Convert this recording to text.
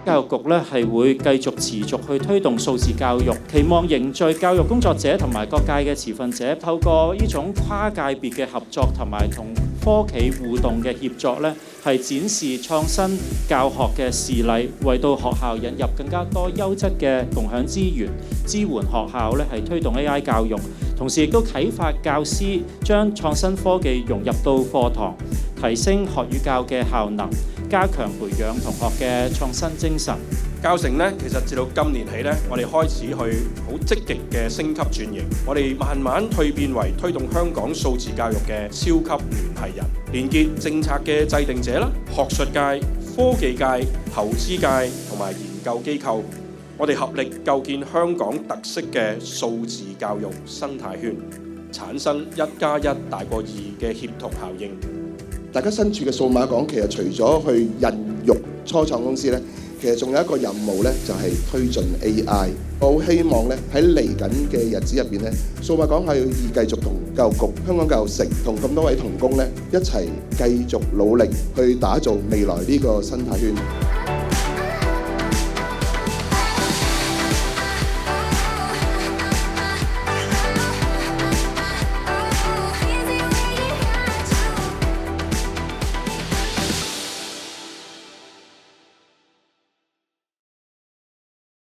教育局咧係會繼續持續去推動數字教育，期望凝聚教育工作者同埋各界嘅持份者，透過呢種跨界別嘅合作同埋同科企互動嘅協作咧，係展示創新教學嘅事例，為到學校引入更加多優質嘅共享資源，支援學校咧係推動 AI 教育，同時亦都啟發教師將創新科技融入到課堂，提升學與教嘅效能，加強培養同學嘅創新精神。教城咧，其實至到今年起咧，我哋開始去好積極嘅升級轉型，我哋慢慢蛻變為推動香港數字教育嘅超級聯繫人，連結政策嘅制定者啦、學術界、科技界、投資界同埋研究機構，我哋合力構建香港特色嘅數字教育生態圈，產生1+1大過2嘅協同效應。大家身處嘅數碼港，其實除咗去孕育初創公司咧，其實仲有一個任務咧，就係推進 AI。我好希望咧喺嚟緊嘅日子入邊咧，數碼港係要繼續同教育局、香港教育城同咁多位同工咧一齊繼續努力去打造未來呢個生態圈。